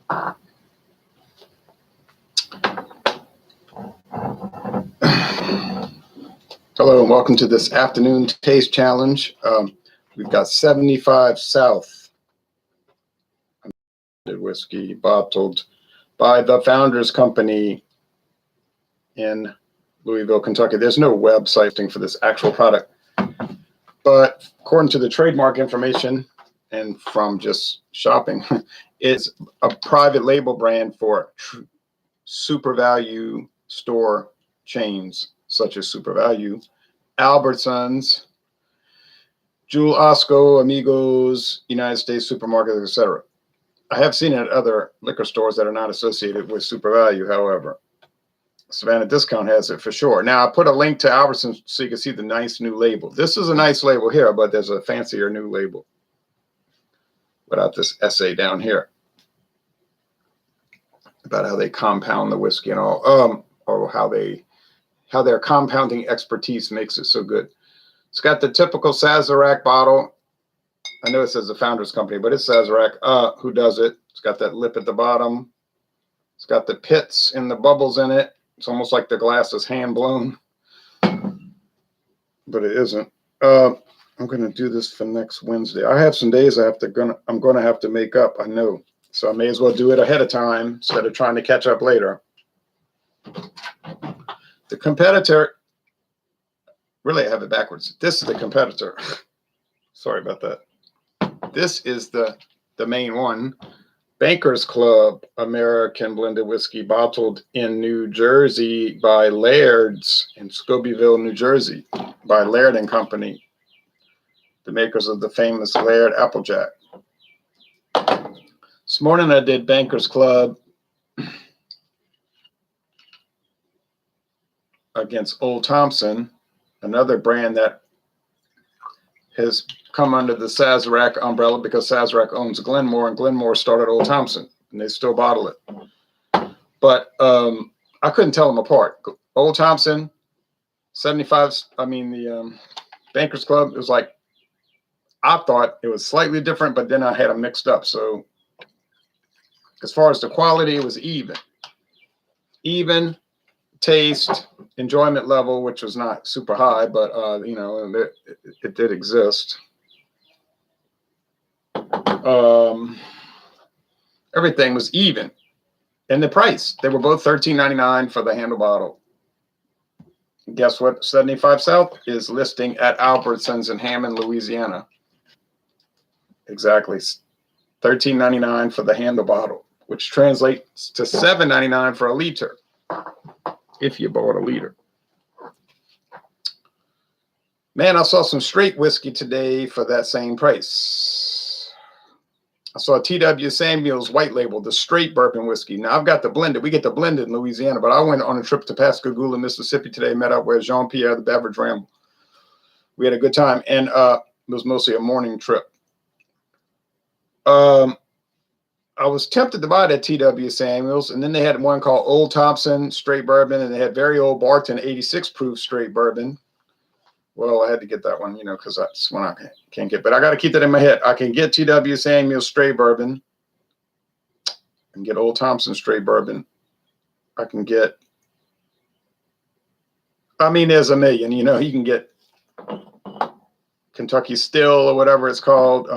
Hello and welcome to this afternoon taste challenge. We've got 75 South whiskey bottled by the Founders Company in Louisville, Kentucky. There's no website for this actual product, but according to the trademark information and from just shopping, it's a private label brand for super value store chains such as Super Value, Albertsons, Jewel Osco, Amigos, United States Supermarkets, etc. I have seen it at other liquor stores that are not associated with Super Value, however. Savannah Discount has it for sure. Now, I put a link to Albertsons so you can see the nice new label. This is a nice label here, but there's a fancier new label without this essay down here about how they compound the whiskey and all, or how their compounding expertise makes it so good. It's got the typical Sazerac bottle. I know it says the Founders Company, but it's Sazerac. Who does it? It's got that lip at the bottom. It's got the pits and the bubbles in it. It's almost like the glass is hand blown, but it isn't. I'm going to do this for next Wednesday. I have some days I'm going to have to make up. I know, so I may as well do it ahead of time instead of trying to catch up later. The competitor, really, I have it backwards. This is the competitor. Sorry about that. This is the main one. Bankers Club American Blended Whiskey, bottled in New Jersey by Laird's in Scobeyville, New Jersey, by Laird Company, the makers of the famous Laird Applejack. This morning I did Bankers Club against Old Thompson, another brand that has come under the Sazerac umbrella because Sazerac owns Glenmore, and Glenmore started Old Thompson, and they still bottle it. But I couldn't tell them apart. Old Thompson, 75, the Bankers Club, it was like, I thought it was slightly different, but then I had them mixed up. So as far as the quality, it was even. Even taste, enjoyment level, which was not super high, but it did exist. Everything was even, and the price, they were both $13.99 for the handle bottle. Guess what? 75 South is listing at Albertsons in Hammond, Louisiana. Exactly, $13.99 for the handle bottle, which translates to $7.99 for a liter, if you bought a liter. Man, I saw some straight whiskey today for that same price. I saw T.W. Samuel's white label, the straight bourbon whiskey. Now, I've got the blended. We get the blended in Louisiana, but I went on a trip to Pascagoula, Mississippi today, met up with Jean-Pierre, the beverage ramble. We had a good time, and it was mostly a morning trip. I was tempted to buy that T.W. Samuel's, and then they had one called Old Thompson straight bourbon, and they had very old Barton 86 proof straight bourbon. Well, I had to get that one, because that's one I can't get. But I got to keep that in my head. I can get T.W. Samuel's straight bourbon. I can get Old Thompson straight bourbon. I can get, there's a million. You can get Kentucky Still or whatever it's called,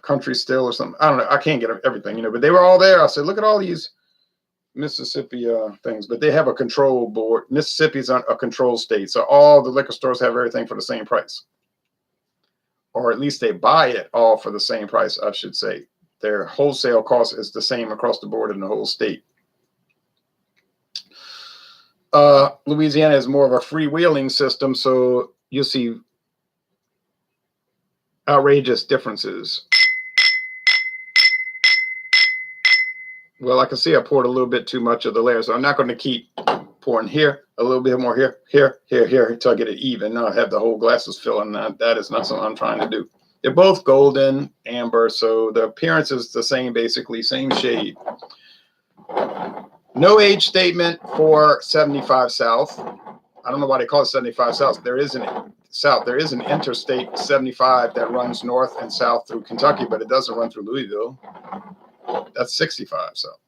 Country Still or something. I don't know. I can't get everything, but they were all there. I said, look at all these Mississippi things, but they have a control board. Mississippi's a control state, so all the liquor stores have everything for the same price, or at least they buy it all for the same price, I should say. Their wholesale cost is the same across the board in the whole state. Louisiana is more of a freewheeling system, so you'll see outrageous differences. Well, I can see I poured a little bit too much of the layer, so I'm not going to keep pouring here, a little bit more here, until I get it even. Now I have the whole glasses filling. That is not something I'm trying to do. They're both golden amber, so the appearance is the same, basically, same shade. No age statement for 75 South. I don't know why they call it 75 South. There is an interstate 75 that runs north and south through Kentucky, but it doesn't run through Louisville. That's 65 south.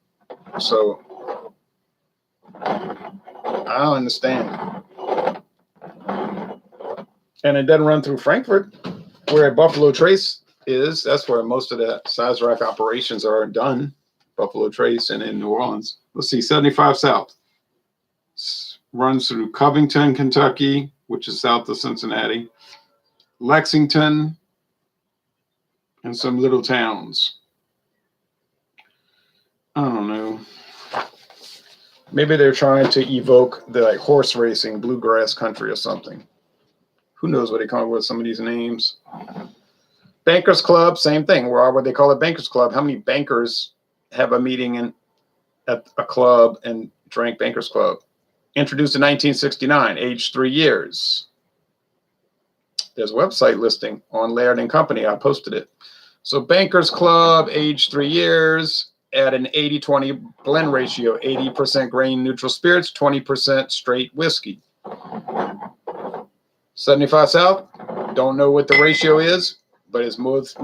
So I don't understand. And it doesn't run through Frankfurt, where Buffalo Trace is. That's where most of the Sazerac operations are done. Buffalo Trace and in New Orleans. Let's see, 75 south. Runs through Covington, Kentucky, which is south of Cincinnati, Lexington, and some little towns. I don't know. Maybe they're trying to evoke the like horse racing, bluegrass country or something. Who knows what they come up with some of these names. Bankers Club, same thing. Why would they call it Bankers Club? How many bankers have a meeting at a club and drank Bankers Club? Introduced in 1969, aged 3 years. There's a website listing on Laird Company. I posted it. So Bankers Club, aged 3 years, at an 80-20 blend ratio, 80% grain neutral spirits, 20% straight whiskey. 75 south, don't know what the ratio is, but it's most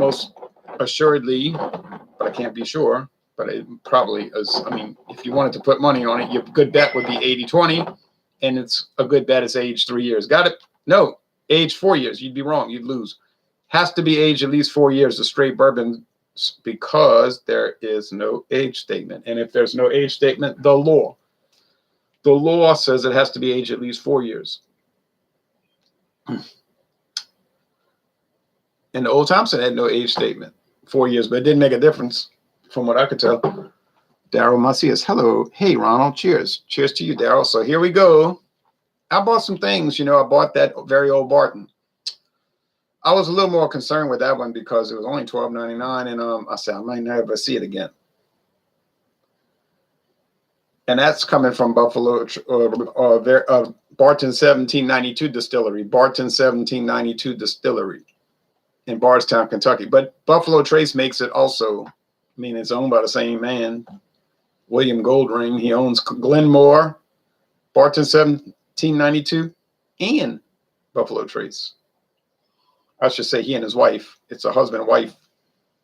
assuredly, but I can't be sure, but it probably is. I mean, if you wanted to put money on it, your good bet would be 80-20, and it's a good bet is age 3 years. Got it? No, age 4 years. You'd be wrong. You'd lose. Has to be aged at least 4 years, the straight bourbon, because there is no age statement. And if there's no age statement, the law says it has to be aged at least 4 years. And the Old Thompson had no age statement, 4 years, but it didn't make a difference from what I could tell. Daryl Macias, hello. Hey, Ronald, cheers. Cheers to you, Daryl. So here we go. I bought some things. I bought that very old Barton. I was a little more concerned with that one because it was only $12.99, and I said I might never see it again. And that's coming from Buffalo, Barton 1792 Distillery. Barton 1792 Distillery in Bardstown, Kentucky. But Buffalo Trace makes it also. I mean, it's owned by the same man, William Goldring. He owns Glenmore, Barton 1792, and Buffalo Trace. I should say he and his wife. It's a husband-wife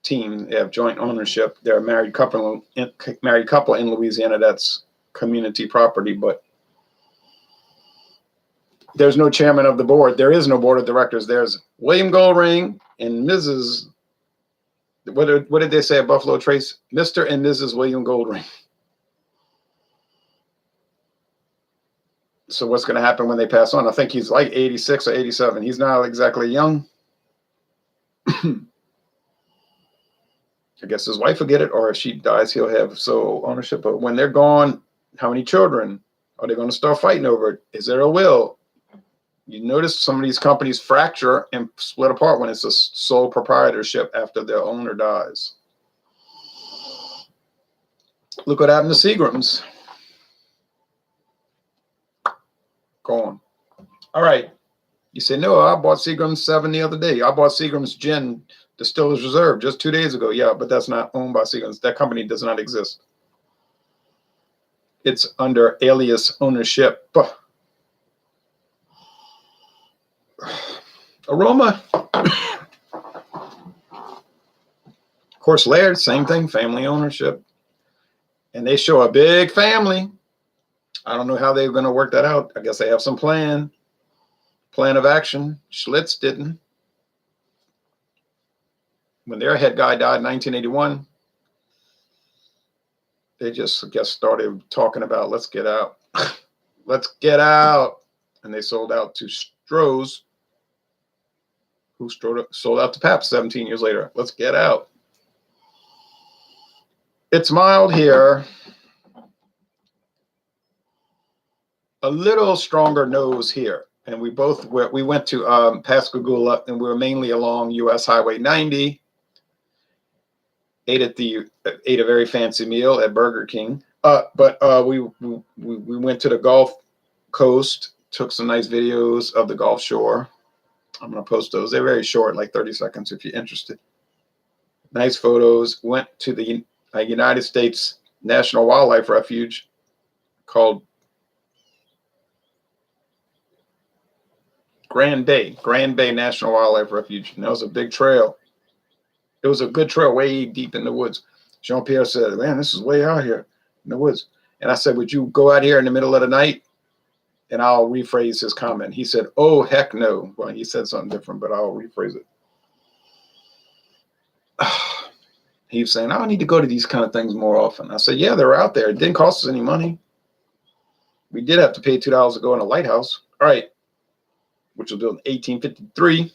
team. They have joint ownership. They're a married couple in Louisiana. That's community property, but there's no chairman of the board. There is no board of directors. There's William Goldring and Mrs. What did they say at Buffalo Trace? Mr. and Mrs. William Goldring. So what's going to happen when they pass on? I think he's like 86 or 87. He's not exactly young. I guess his wife will get it, or if she dies, he'll have sole ownership. But when they're gone, how many children? Are they going to start fighting over it? Is there a will? You notice some of these companies fracture and split apart when it's a sole proprietorship after their owner dies. Look what happened to Seagram's. Gone. All right. You say, no, I bought Seagram's 7 the other day. I bought Seagram's Gin Distiller's Reserve just 2 days ago. Yeah, but that's not owned by Seagram's. That company does not exist. It's under alias ownership. Aroma. Of course, Laird, same thing, family ownership. And they show a big family. I don't know how they're going to work that out. I guess they have some plan of action. Schlitz didn't. When their head guy died in 1981, they just, I guess, started talking about, let's get out. Let's get out. And they sold out to Stroh's, who sold out to Pabst 17 years later. Let's get out. It's mild here. A little stronger nose here. And we went to Pascagoula, and we were mainly along US Highway 90. Ate a very fancy meal at Burger King. But we went to the Gulf Coast, took some nice videos of the Gulf Shore. I'm going to post those. They're very short, like 30 seconds if you're interested. Nice photos. Went to the United States National Wildlife Refuge called Grand Bay National Wildlife Refuge. And that was a big trail. It was a good trail way deep in the woods. Jean-Pierre said, man, this is way out here in the woods. And I said, would you go out here in the middle of the night? And I'll rephrase his comment. He said, oh, heck no. Well, he said something different, but I'll rephrase it. He was saying, I don't need to go to these kind of things more often. I said, yeah, they're out there. It didn't cost us any money. We did have to pay $2 to go in a lighthouse. All right. Which was built in 1853.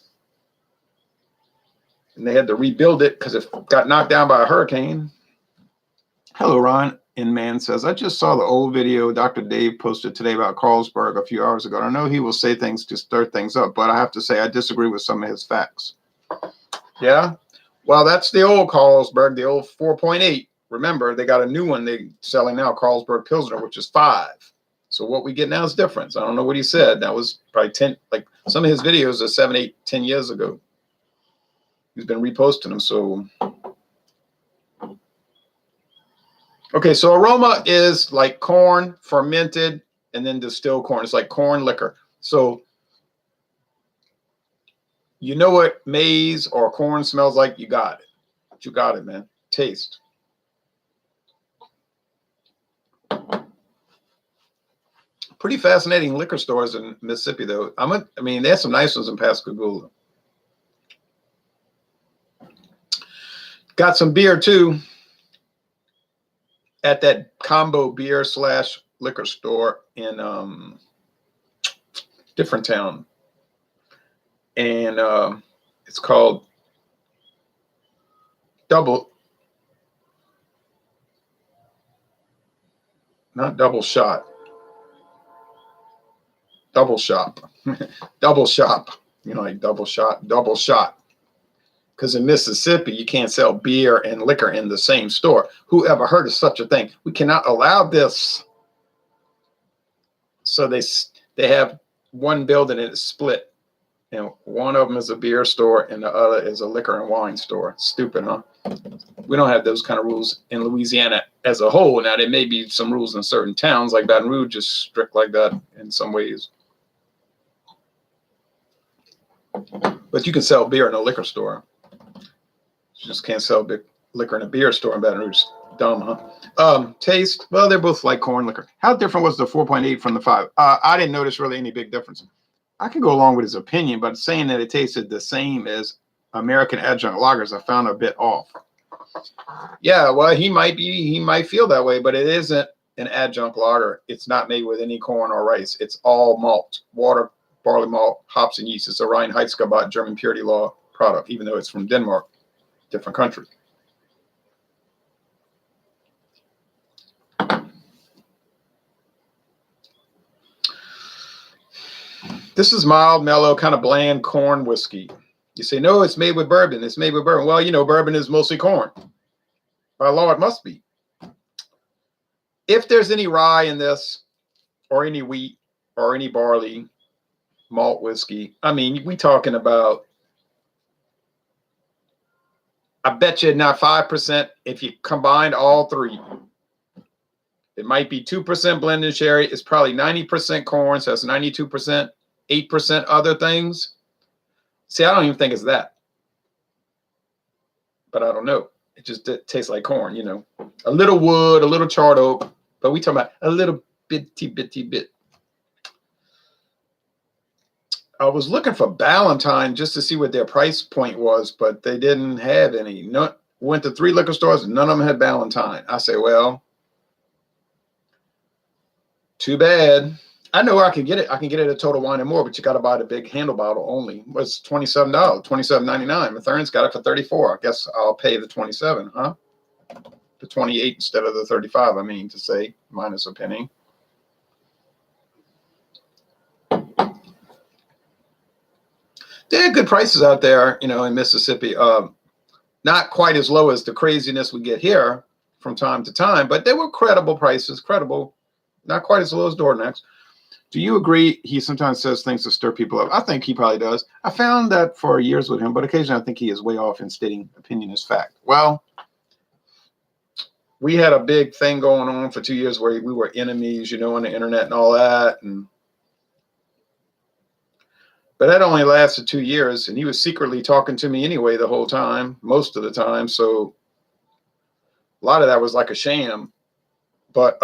And they had to rebuild it because it got knocked down by a hurricane. Hello, Ron. Inman says, I just saw the old video Dr. Dave posted today about Carlsberg a few hours ago. I know he will say things to stir things up, but I have to say I disagree with some of his facts. Yeah? Well, that's the old Carlsberg, the old 4.8. Remember, they got a new one they're selling now, Carlsberg Pilsner, which is 5. So what we get now is different. I don't know what he said. That was probably 10, like some of his videos are 7, 8, 10 years ago. He's been reposting them. So, okay. So aroma is like corn fermented and then distilled corn. It's like corn liquor. So you know what maize or corn smells like? You got it. You got it, man. Taste. Pretty fascinating liquor stores in Mississippi, though. I mean, there's some nice ones in Pascagoula. Got some beer too at that combo beer / liquor store in different town, and it's called Double Shot. Double Shop. Double Shop. You know, like Double Shot. Because in Mississippi, you can't sell beer and liquor in the same store. Who ever heard of such a thing? We cannot allow this. So they have one building and it's split. And one of them is a beer store and the other is a liquor and wine store. Stupid, huh? We don't have those kind of rules in Louisiana as a whole. Now, there may be some rules in certain towns, like Baton Rouge is strict like that in some ways. But you can sell beer in a liquor store. You just can't sell big liquor in a beer store in Baton Rouge. Dumb, huh? Taste, well, they're both like corn liquor. How different was the 4.8 from the 5? I didn't notice really any big difference. I can go along with his opinion, but saying that it tasted the same as American adjunct lagers, I found a bit off. Yeah, well, he might feel that way, but it isn't an adjunct lager. It's not made with any corn or rice. It's all malt, water, barley malt, hops, and yeast. It's a Reinheitsgebot German purity law product, even though it's from Denmark. Different country. This is mild, mellow, kind of bland corn whiskey. You say, no, it's made with bourbon. It's made with bourbon. Well, you know, bourbon is mostly corn. By law, it must be. If there's any rye in this, or any wheat, or any barley, malt whiskey, I mean, we talking about, I bet you not 5% if you combined all three. It might be 2% blended sherry. It's probably 90% corn, so that's 92%, 8% other things. See, I don't even think it's that. But I don't know. It just tastes like corn, you know. A little wood, a little charred oak, but we talking about a little bitty bit. I was looking for Ballantine just to see what their price point was, but they didn't have any. Went to 3 liquor stores, and none of them had Ballantine. I say, well, too bad. I know where I can get it. I can get it at Total Wine and More, but you got to buy the big handle bottle only. It was $27, $27.99. Mathern's got it for $34. I guess I'll pay the $27, huh? The $28 instead of the $35. I mean to say, minus a penny. There are good prices out there, you know, in Mississippi. Not quite as low as the craziness we get here from time to time, but they were credible prices, credible. Not quite as low as Dornex. Do you agree he sometimes says things to stir people up? I think he probably does. I found that for years with him, but occasionally I think he is way off in stating opinion as fact. Well, we had a big thing going on for 2 years where we were enemies, you know, on the internet and all that. But that only lasted 2 years, and he was secretly talking to me anyway the whole time, most of the time. So A lot of that was like a sham. But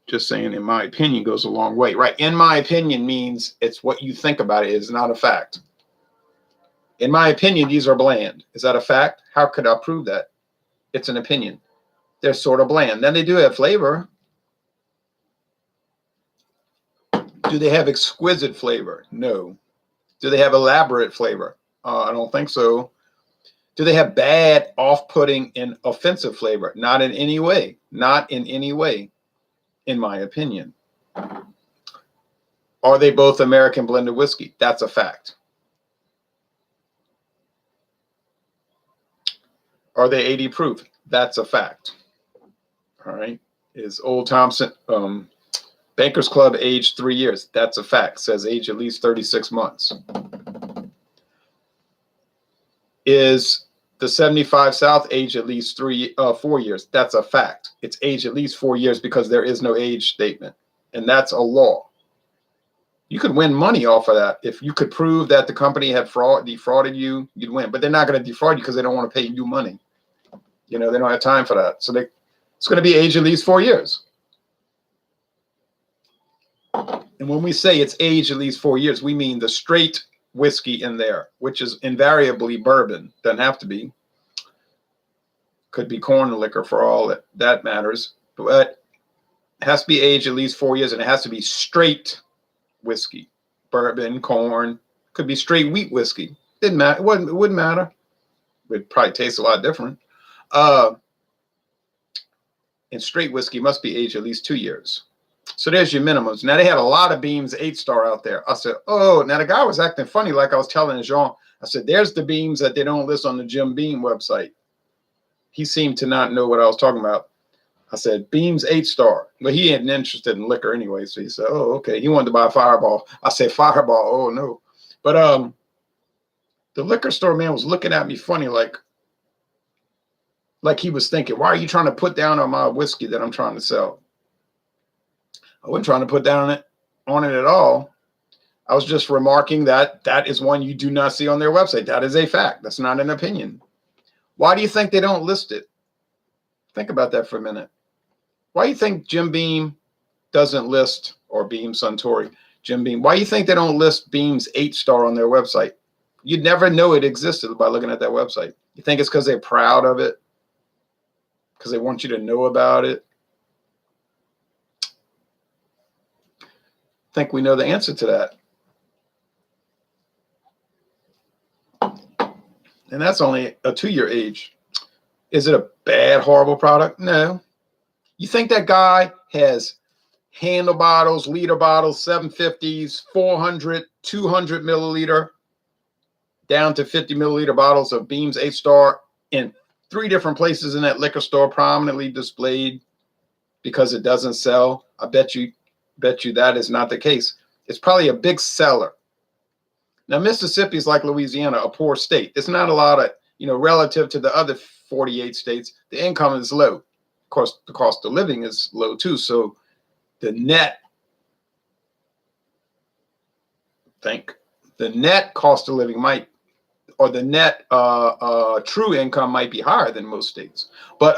just saying, in my opinion, goes a long way, right? In my opinion means it's what you think about it. It's not a fact. In my opinion, these are bland. Is that a fact? How could I prove that? It's an opinion. They're sort of bland. Then they do have flavor. Do they have exquisite flavor? No. Do they have elaborate flavor? I don't think so. Do they have bad, off-putting, and offensive flavor? Not in any way. Not in any way, in my opinion. Are they both American blended whiskey? That's a fact. Are they 80 proof? That's a fact. All right. Is Old Thompson Bankers Club aged 3 years? That's a fact. Says age at least 36 months. Is the 75 South age at least 4 years? That's a fact. It's age at least 4 years because there is no age statement. And that's a law. You could win money off of that. If you could prove that the company had defrauded you, you'd win. But they're not going to defraud you because they don't want to pay you money. You know, they don't have time for that. So it's going to be age at least 4 years. And when we say it's age at least 4 years, we mean the straight whiskey in there, which is invariably bourbon. Doesn't have to be. Could be corn liquor for all that matters. But it has to be aged at least 4 years, and it has to be straight whiskey. Bourbon, corn. Could be straight wheat whiskey. Didn't matter. It wouldn't matter. It would probably taste a lot different. And straight whiskey must be aged at least 2 years. So there's your minimums. Now, they had a lot of Beams 8-star out there. I said, oh, now the guy was acting funny like I was telling Jean. I said, there's the Beams that they don't list on the Jim Beam website. He seemed to not know what I was talking about. I said, Beams 8-star. But he ain't interested in liquor anyway. So he said, oh, okay. He wanted to buy a Fireball. I said, Fireball. Oh, no. But the liquor store man was looking at me funny like he was thinking, why are you trying to put down on my whiskey that I'm trying to sell? I wasn't trying to put down on it at all. I was just remarking that is one you do not see on their website. That is a fact. That's not an opinion. Why do you think they don't list it? Think about that for a minute. Why do you think Jim Beam doesn't list, or Beam Suntory, Jim Beam, why do you think they don't list Beam's 8-star on their website? You'd never know it existed by looking at that website. You think it's because they're proud of it? Because they want you to know about it? I think we know the answer to that. And that's only a 2-year age. Is it a bad, horrible product? No. You think that guy has handle bottles, liter bottles, 750s, 400, 200 milliliter, down to 50 milliliter bottles of Beams 8-star in 3 different places in that liquor store, prominently displayed because it doesn't sell? I bet you that is not the case. It's probably a big seller. Now, Mississippi is like Louisiana, a poor state. It's not a lot of, relative to the other 48 states, the income is low. Of course, the cost of living is low too. So the net cost of living or the net true income might be higher than most states. But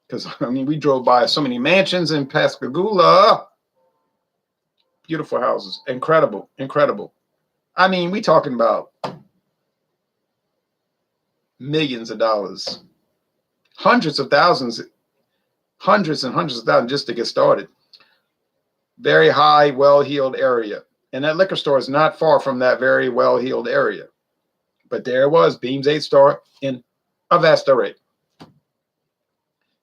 because we drove by so many mansions in Pascagoula, beautiful houses, incredible. We talking about millions of dollars, hundreds and hundreds of thousands just to get started. Very high, well-heeled area. And that liquor store is not far from that very well-heeled area. But there it was, Beams 8-star in a Vesta rate.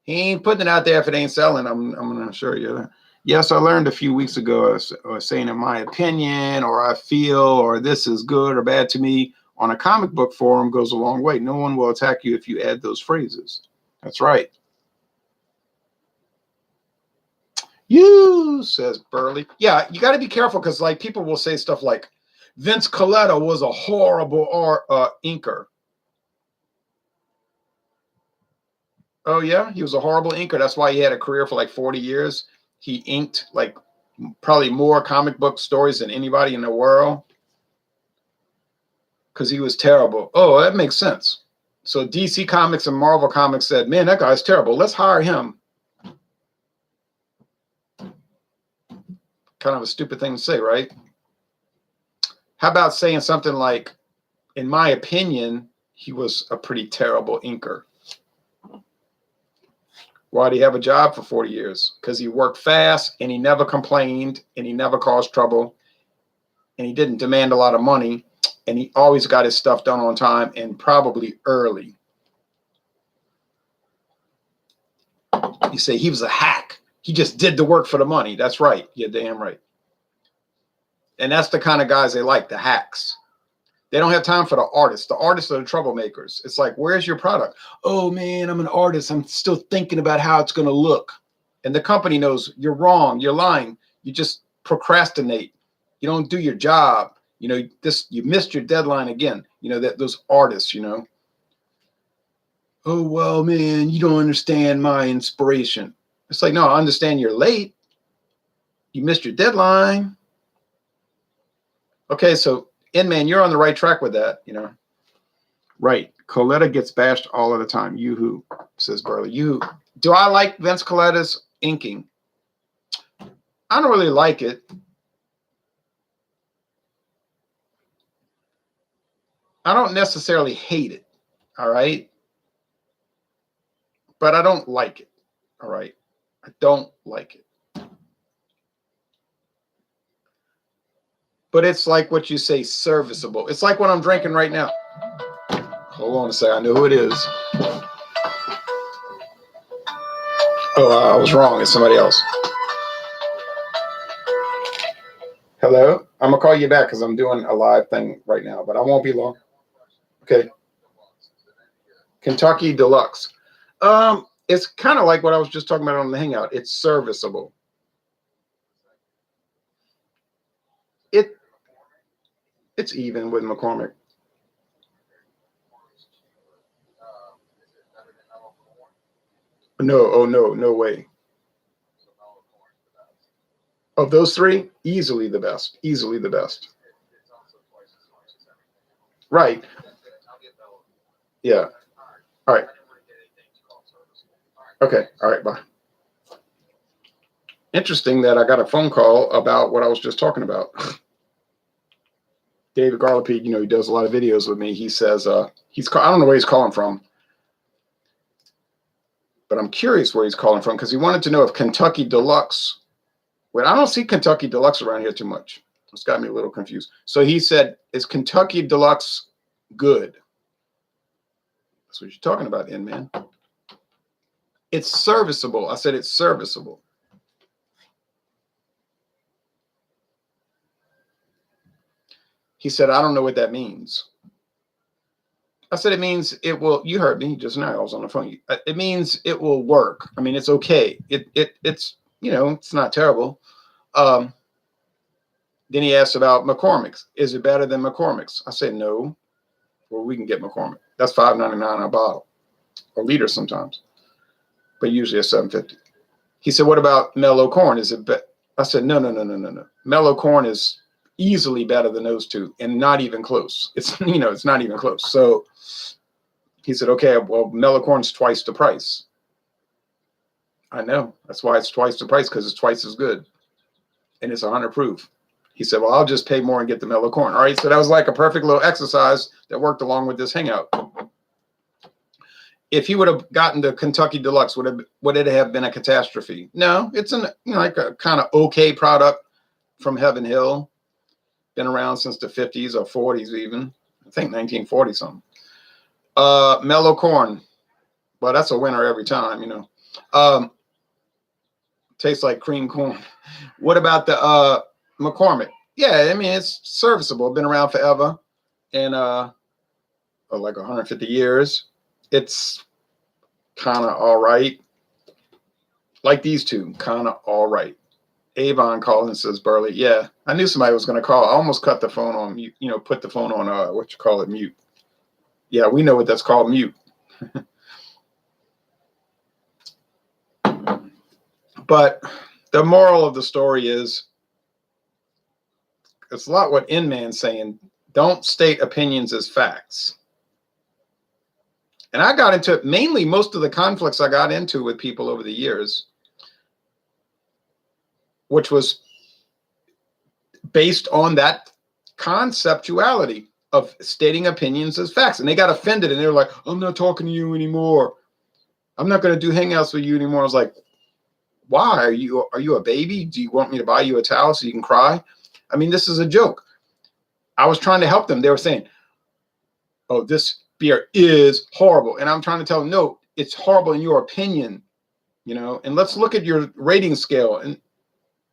He ain't putting it out there if it ain't selling. I'm going to assure you that. Yes, I learned a few weeks ago, or saying in my opinion, or I feel, or this is good or bad to me on a comic book forum goes a long way. No one will attack you if you add those phrases. That's right. You, says Burley. Yeah, you got to be careful because people will say stuff like Vince Coletta was a horrible inker. Oh, yeah, he was a horrible inker. That's why he had a career for 40 years. He inked probably more comic book stories than anybody in the world because he was terrible. Oh, that makes sense. So DC Comics and Marvel Comics said, man, that guy's terrible. Let's hire him. Kind of a stupid thing to say, right? How about saying something like, in my opinion, he was a pretty terrible inker. Why did he have a job for 40 years? Because he worked fast and he never complained and he never caused trouble and he didn't demand a lot of money and he always got his stuff done on time and probably early. You say he was a hack. He just did the work for the money. That's right. You're damn right. And that's the kind of guys they like, the hacks. They don't have time for the artists. The artists are the troublemakers. It's like, where's your product? Oh, man, I'm an artist. I'm still thinking about how it's going to look. And the company knows you're wrong. You're lying. You just procrastinate. You don't do your job. You know, you missed your deadline again. You know, those artists, you know. Oh, well, man, you don't understand my inspiration. It's like, no, I understand you're late. You missed your deadline. Okay, so Inman, you're on the right track with that, you know. Right. Coletta gets bashed all of the time. You who, says Burley. You. Do I like Vince Coletta's inking? I don't really like it. I don't necessarily hate it. All right. But I don't like it. All right. I don't like it. But it's like what you say, serviceable. It's like what I'm drinking right now. Hold on a second. I know who it is. Oh, I was wrong. It's somebody else. Hello? I'm going to call you back because I'm doing a live thing right now, but I won't be long. Okay. Kentucky Deluxe. It's kind of like what I was just talking about on the Hangout. It's serviceable. It's even with McCormick. No, oh no, no way. Of those three, easily the best. Easily the best. Right. Yeah. All right. Okay. All right. Bye. Interesting that I got a phone call about what I was just talking about. David Garlipe, you know, he does a lot of videos with me. He says I don't know where he's calling from, but I'm curious where he's calling from because he wanted to know if Kentucky Deluxe. Well, I don't see Kentucky Deluxe around here too much. It's got me a little confused. So he said, "Is Kentucky Deluxe good?" That's what you're talking about, man. It's serviceable. I said it's serviceable. He said, "I don't know what that means." I said, "It means it will." You heard me just now. I was on the phone. It means it will work. I mean, it's okay. It's you know, it's not terrible. Then he asked about McCormick's. Is it better than McCormick's? I said no. Well, we can get McCormick. That's $5.99 a bottle, a liter sometimes, but usually it's $7.50. He said, "What about Mellow Corn? Is it better?" I said, No. Mellow Corn is easily better than those two, and not even close. It's it's not even close. So he said, "Okay, well, Mellow Corn's twice the price." I know. That's why it's twice the price, because it's twice as good, and it's 100 proof. He said, "Well, I'll just pay more and get the Mellow Corn." All right, so that was like a perfect little exercise that worked along with this hangout. If he would have gotten the Kentucky Deluxe, would it have been a catastrophe? No, it's like a kind of okay product from Heaven Hill. Been around since the 50s or 40s even. I think 1940 something. Mellow Corn. Well, that's a winner every time, tastes like cream corn. What about the McCormick? Yeah, I mean, it's serviceable. Been around forever, and like 150 years. It's kind of all right. Like these two, kind of all right. Avon calls and says, "Burley, yeah, I knew somebody was going to call. I almost cut the phone on mute, put the phone on mute. Yeah, we know what that's called, mute." But the moral of the story is, it's a lot what Inman's saying. Don't state opinions as facts. And I got into mainly most of the conflicts I got into with people over the years, which was based on that conceptuality of stating opinions as facts. And they got offended and they were like, I'm not talking to you anymore. I'm not going to do hangouts with you anymore. I was like, why? Are you a baby? Do you want me to buy you a towel so you can cry? I mean, this is a joke. I was trying to help them. They were saying, oh, this beer is horrible. And I'm trying to tell them, no, it's horrible in your opinion, you know, and let's look at your rating scale. And,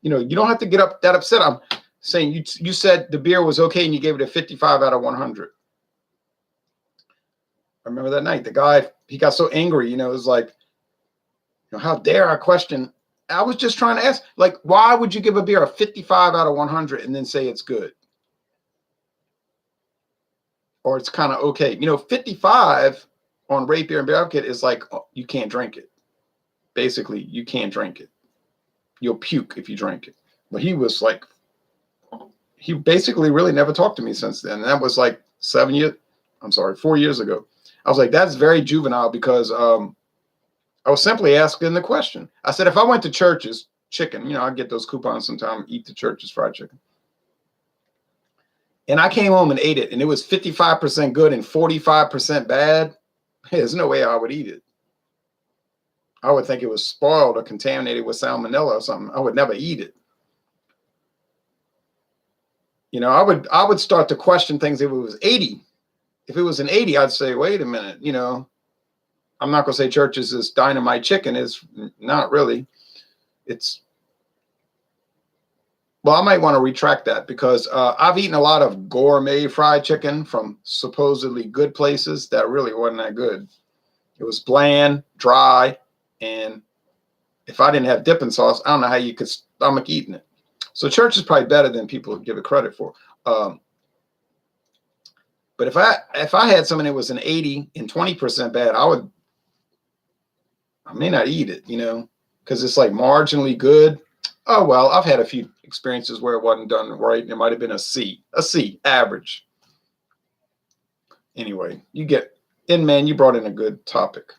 you know, you don't have to get up that upset. I'm saying you said the beer was okay and you gave it a 55 out of 100. I remember that night, the guy, he got so angry, you know, it was like, you know, how dare I question? I was just trying to ask, like, why would you give a beer a 55 out of 100 and then say it's good? Or it's kind of okay. You know, 55 on Rate Beer and Beer Advocate is like, oh, you can't drink it. Basically, you can't drink it. You'll puke if you drink it. But he was like, he basically really never talked to me since then. And that was like 4 years ago. I was like, that's very juvenile because I was simply asking the question. I said, if I went to Church's Chicken, you know, I get those coupons sometime, eat the Church's fried chicken. And I came home and ate it, and it was 55% good and 45% bad. There's no way I would eat it. I would think it was spoiled or contaminated with salmonella or something. I would never eat it. You know, I would start to question things if it was 80. If it was an 80, I'd say, wait a minute, you know, I'm not going to say Church's is dynamite chicken. It's not really. It's, well, I might want to retract that because I've eaten a lot of gourmet fried chicken from supposedly good places that really wasn't that good. It was bland, dry, and if I didn't have dipping sauce, I don't know how you could stomach eating it. So Church is probably better than people give it credit for. But if I had something that was an 80 and 20% bad, I may not eat it, you know, because it's like marginally good. Oh, well, I've had a few experiences where it wasn't done right. It might have been a C, average. Anyway, you brought in a good topic.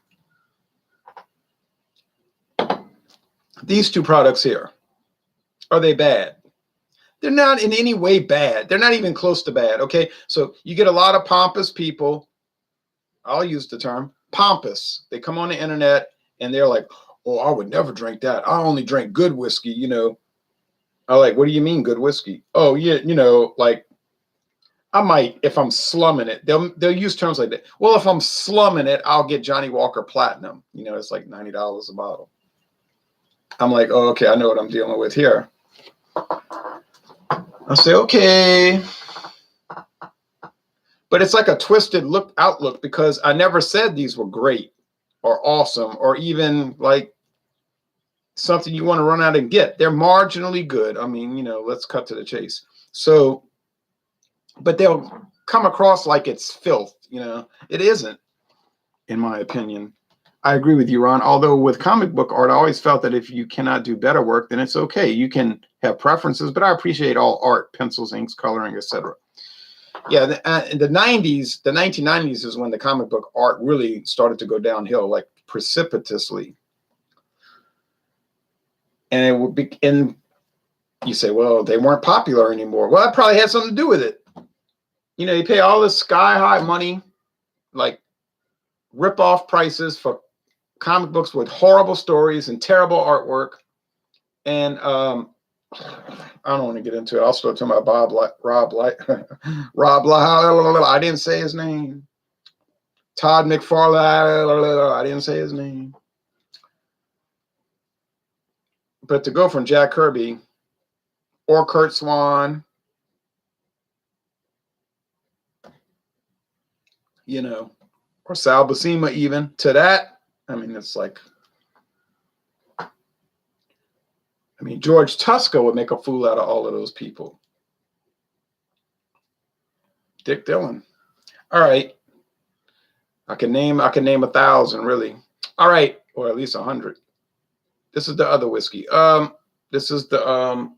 These two products here, are they bad? They're not in any way bad. They're not even close to bad, okay? So you get a lot of pompous people. I'll use the term pompous. They come on the internet and they're like, oh, I would never drink that. I only drink good whiskey, you know. I'm like, what do you mean good whiskey? Oh, yeah, you know, like I might, if I'm slumming it, they'll use terms like that. Well, if I'm slumming it, I'll get Johnny Walker Platinum. You know, it's like $90 a bottle. I'm like, oh, okay, I know what I'm dealing with here. I say, okay. But it's like a twisted outlook because I never said these were great or awesome or even like something you want to run out and get. They're marginally good. I mean, you know, let's cut to the chase. So, but they'll come across like it's filth, you know. It isn't, in my opinion. I agree with you, Ron. Although with comic book art, I always felt that if you cannot do better work, then it's okay. You can have preferences, but I appreciate all art, pencils, inks, coloring, etc. Yeah, in the 90s, the 1990s is when the comic book art really started to go downhill, like precipitously. And it would be, and you say, well, they weren't popular anymore. Well, that probably had something to do with it. You know, you pay all this sky-high money, like rip-off prices for comic books with horrible stories and terrible artwork. And I don't want to get into it. I'll start talking about Rob I didn't say his name. Todd McFarlane, I didn't say his name. But to go from Jack Kirby or Kurt Swan, you know, or Sal Buscema even, to that, I mean, it's like, I mean, George Tusker would make a fool out of all of those people. Dick Dillon. All right. I can name 1,000 really. All right, or at least 100. This is the other whiskey. This is the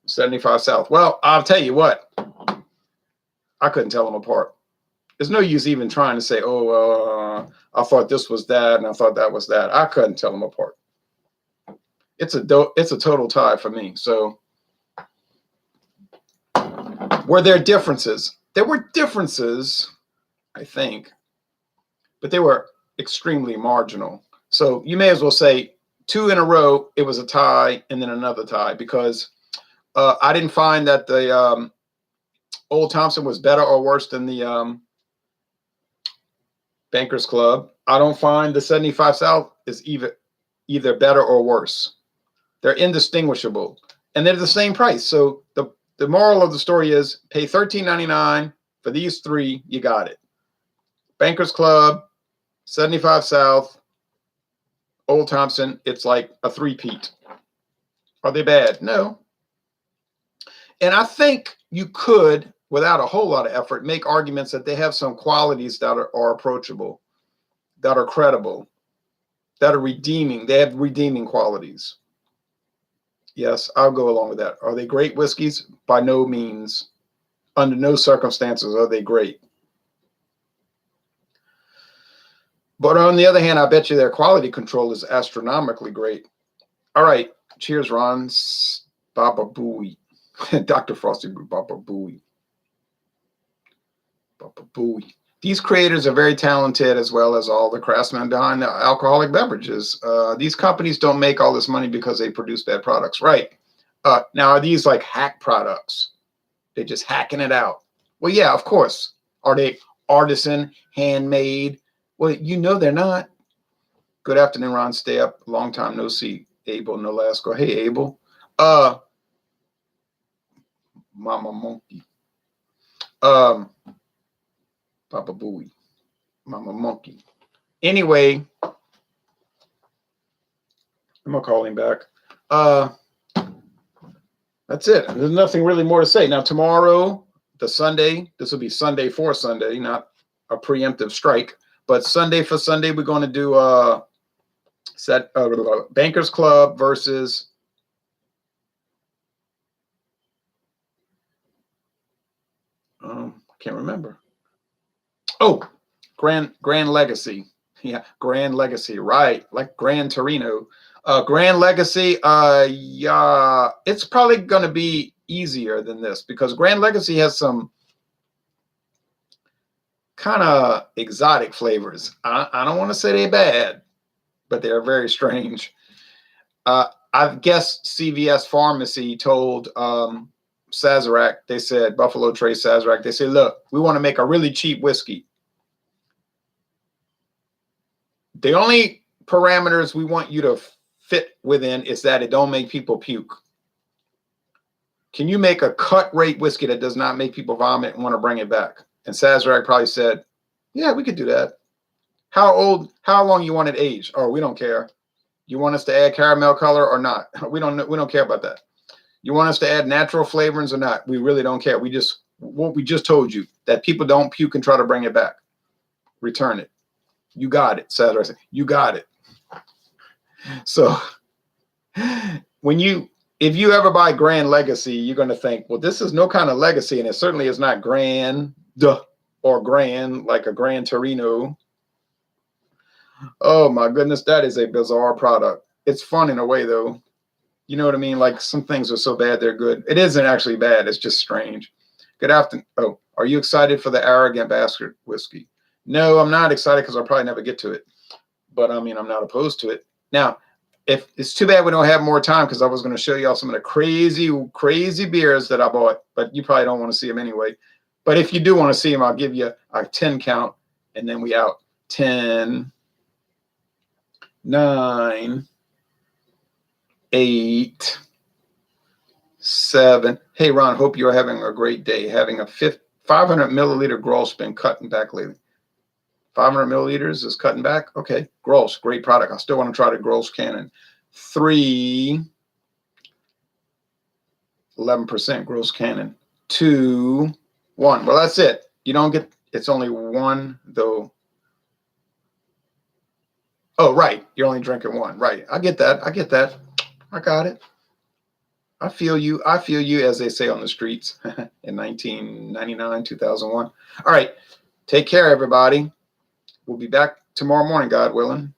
75 South. Well, I'll tell you what. I couldn't tell them apart. There's no use even trying to say, oh, I thought this was that and I thought that was that. I couldn't tell them apart. It's a total tie for me. So were there differences? There were differences, I think, but they were extremely marginal. So you may as well say 2 in a row, it was a tie and then another tie, because I didn't find that the Old Thompson was better or worse than the Bankers Club. I don't find the 75 South is either better or worse. They're indistinguishable, and they're the same price. So the moral of the story is pay $13.99 for these 3. You got it. Bankers Club, 75 South, Old Thompson. It's like a three-peat. Are they bad? No. And I think you could, without a whole lot of effort, make arguments that they have some qualities that are approachable, that are credible, that are redeeming. They have redeeming qualities. Yes, I'll go along with that. Are they great whiskeys? By no means. Under no circumstances are they great. But on the other hand, I bet you their quality control is astronomically great. All right. Cheers, Ron. Baba Booey. Dr. Frosty Baba Booey. Baba Booey. These creators are very talented, as well as all the craftsmen behind the alcoholic beverages. These companies don't make all this money because they produce bad products. Right. Now, are these like hack products? They're just hacking it out. Well, yeah, of course. Are they artisan, handmade? Well, you know they're not. Good afternoon, Ron. Stay up. Long time no see. Abel Nolasco. Hey, Abel. Mama Monkey. Papa Booey. Mama Monkey. Anyway, I'm going to call him back. That's it. There's nothing really more to say. Now, tomorrow, the Sunday, this will be Sunday for Sunday, not a preemptive strike, but Sunday for Sunday, we're going to do Bankers Club versus I can't remember. Oh, Grand Legacy. Yeah, Grand Legacy, right? Like Grand Torino. Grand Legacy, yeah, it's probably going to be easier than this, because Grand Legacy has some kind of exotic flavors. I don't want to say they're bad, but they're very strange. I guess CVS Pharmacy told Sazerac, they said, Buffalo Trace Sazerac, they said, look, we want to make a really cheap whiskey. The only parameters we want you to fit within is that it don't make people puke. Can you make a cut rate whiskey that does not make people vomit and want to bring it back? And Sazerac probably said, yeah, we could do that. How long you want it aged? Oh, we don't care. You want us to add caramel color or not? We don't care about that. You want us to add natural flavorings or not? We really don't care. We just told you that people don't puke and try to bring it back. Return it. You got it, Sazerac said. You got it. So if you ever buy Grand Legacy, you're going to think, well, this is no kind of legacy, and it certainly is not grand or grand like a Grand Torino. Oh my goodness, that is a bizarre product. It's fun in a way, though. You know what I mean? Like, some things are so bad they're good. It isn't actually bad. It's just strange. Good afternoon. Oh, are you excited for the Arrogant Bastard whiskey? No, I'm not excited, because I'll probably never get to it. But I mean, I'm not opposed to it. Now, if it's too bad we don't have more time, because I was going to show y'all some of the crazy beers that I bought, but you probably don't want to see them anyway. But if you do want to see them, I'll give you a 10 count, and then we out. 10, 9, 8, 7. Hey, Ron, hope you're having a great day. Having a 500 milliliter Grolsch been cutting back lately. 500 milliliters is cutting back. Okay, Grolsch, great product. I still want to try the Grolsch Cannon. 3, 11% Grolsch Cannon. 2, 1. Well, that's it. You don't get. It's only 1 though. Oh, right. You're only drinking 1. Right. I get that. I get that. I got it. I feel you. I feel you, as they say on the streets in 1999, 2001. All right. Take care, everybody. We'll be back tomorrow morning, God willing.